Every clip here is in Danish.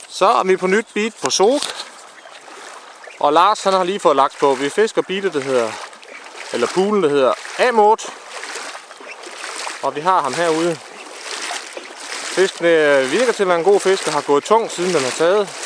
Så er vi på nyt beat på Sok. Og Lars han har lige fået lagt på. Vi fisker beatet, der hedder, eller poolen, der hedder Amort. Og vi har ham herude. Fisken virker til at være en god fisk, og har gået tung siden den har taget.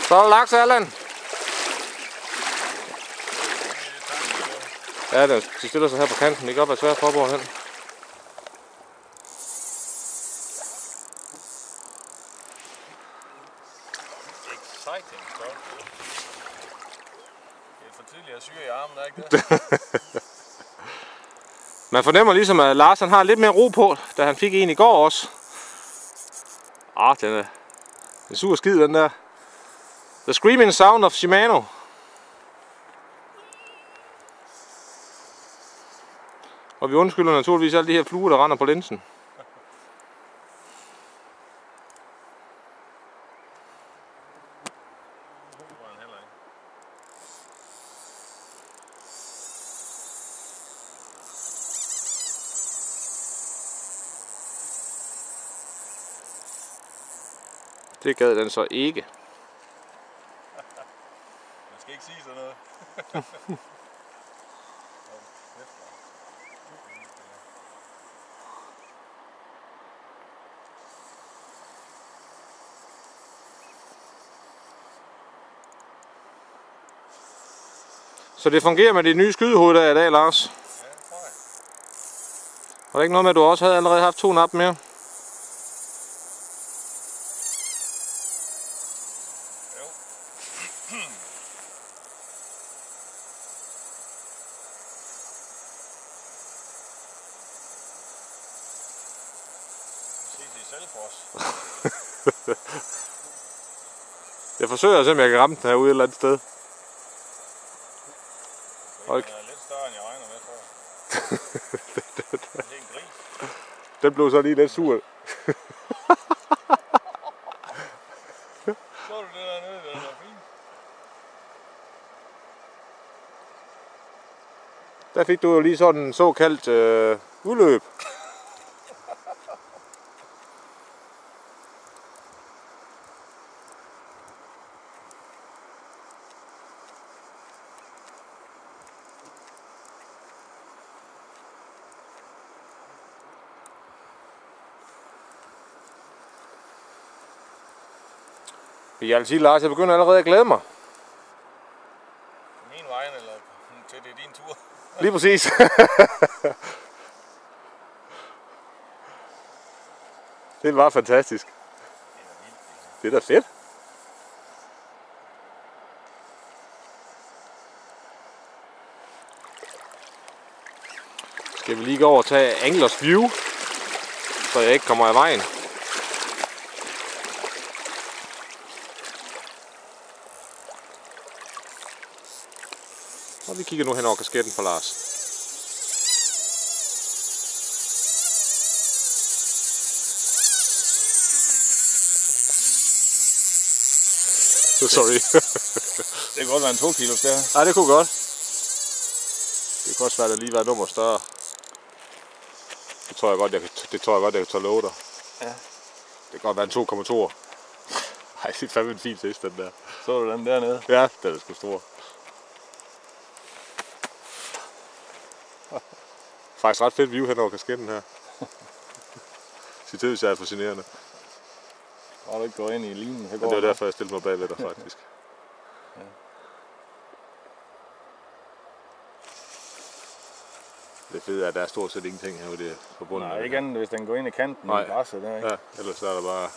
Så er der laks, Allan. Ja, de stiller sig her på kanten. Det kan godt være svært at prøve hen. Exciting, så. Det er for tidligt at syre i armen, er ikke det? Man fornemmer ligesom, at Lars han har lidt mere ro på, da han fik en i går også. Den er en sur skid, den der. The Screaming Sound of Shimano. Og vi undskylder naturligvis alle de her fluer, der render på linsen. Det gad den så ikke. Man skal ikke sige sådan noget. Så det fungerer med de nye skydehoved der i dag, Lars? Ja, det tror jeg. Var det ikke noget med, at du også havde allerede haft 2 nap mere? Jo. Vi ses i Selvfors. Jeg forsøger at se, om jeg kan ramme den herude et eller andet sted. Den er lidt større, end jeg regner med, tror jeg. Det er en gris. Den blev så lige lidt sur. Så du det dernede, det er fint. Der fik du jo lige sådan en såkaldt udløb. Jeg vil sige, Lars, jeg begynder allerede at glæde mig. Min vejen, eller til det er din tur. Lige præcis. Det var fantastisk. Det er da fedt. Skal vi lige gå over og tage Anglers View, så jeg ikke kommer i vejen. Og vi kigger nu hen over kasketten på Lars. Sorry. Det kan godt være en 2 kilos der. Nej, det kunne godt. Det kunne også være, at der lige var nummer større. Det tror jeg godt, jeg kan tage love dig. Ja. Det kan godt være en 2,2. Ej, det er fandme en fin fisk, den der. Så du den dernede? Ja, den er sgu stor. Faktisk ret fedt view hen over kasketten her. Sig til, hvis jeg er fascinerende. Har du ikke gået ind i linen? Det var derfor, jeg stillede mig bagved dig, faktisk. Ja. Det fede er, at der er stort set ingenting herude på bunden. Nej, ikke andet, hvis den går ind i kanten i græsset der, ikke? Ja, ellers er der bare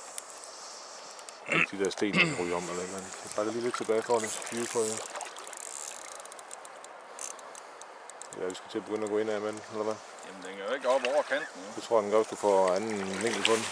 de der sten, der ryger om eller noget. Jeg trækker lige lidt tilbage for at view på jer. Ja, vi skal til at begynde at gå ind af med den, eller hvad? Jamen, den kan jo ikke op over kanten, jo. Det tror jeg, den gør, hvis du får anden vinkel på den.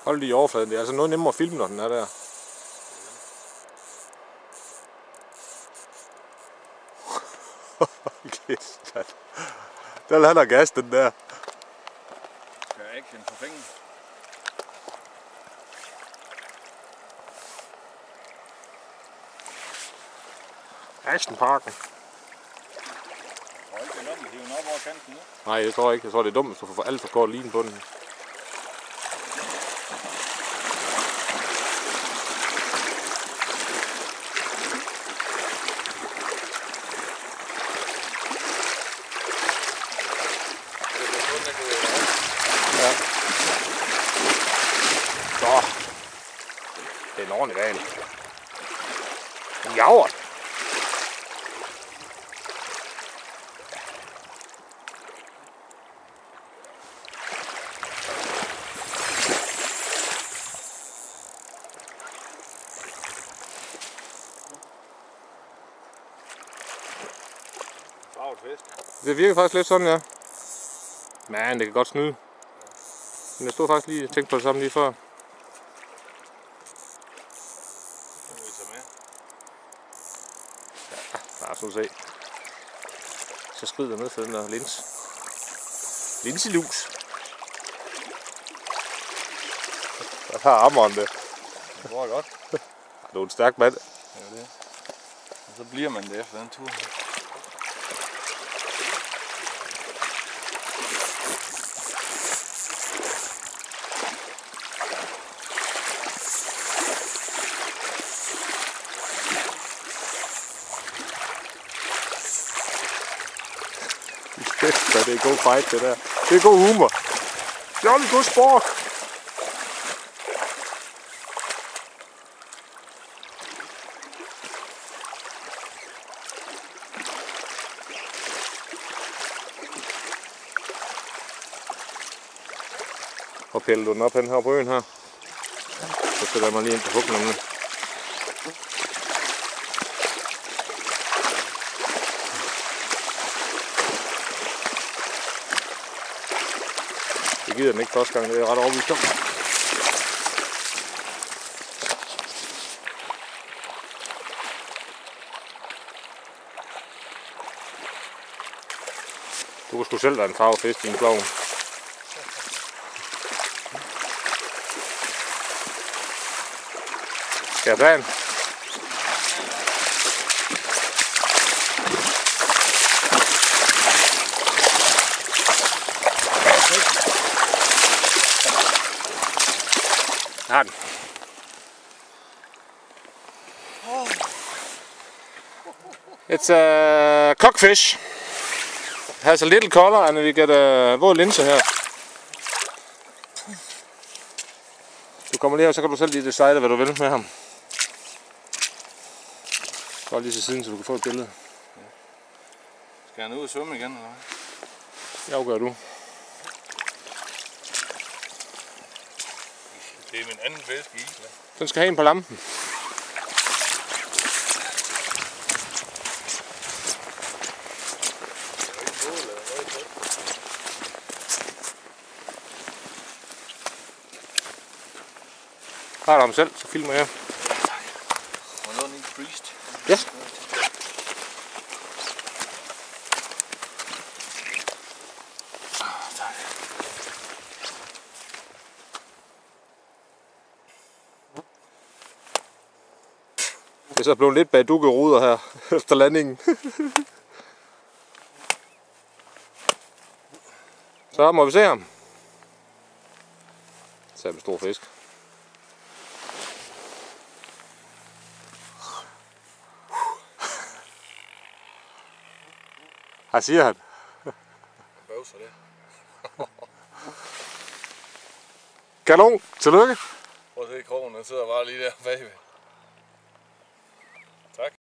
Hold lige i overfladen. Det er altså noget nemmere at filme, når den er der. Der lader han gas, den der. Skal jeg action for penge? Actionparken. Jeg tror ikke, det er nok, at hive den op over kanten nu. Nej, det tror jeg ikke. Jeg tror, det er dumt, hvis du får alt for kort line på den. Ja. Så. Det er en ordentlig valg. En javert. Det virker faktisk lidt sådan, ja. Men det kan godt snyde. Men jeg stod faktisk lige og tænkte på det samme lige før. Nu må vi tage med. Ja, lad os nu se. Så skrider jeg ned for den der lins. Linselus. Der har hammeren det. Det går godt. Du er en stærk mand. Det er det. Og så bliver man det efter den tur. Det er god fight, det der. Det er god humor. Jolly god sport. Og piller du den op hen her på øen her. Så sætter jeg mig lige ind på huggen. Det gider den ikke første gang, det er jeg ret overbevist om. Du kan sgu selv være en farvefisk i en klovn. Skal jeg tage den? Jeg har den. It's a cockfish. It has a little color and we get a våd linse her. Du kommer lige her, så kan du selv lige decide, hvad du vil med ham. Gå lige til siden, så du kan få et billede. Skal han ud og svømme igen, eller hvad? Det afgør du. Det er min anden fisk i isla. Den skal have en på lampen. Har du ham selv, så filmer jeg. Må du ikke priest? Ja. Tak. Det er så blevet lidt bag dukkeruder her efter landingen. Så må vi se ham. Så er en stor fisk. Hvad siger han? Bøvser det. Kanon, tillykke. Prøv at se krogen, den sidder bare lige der bagved.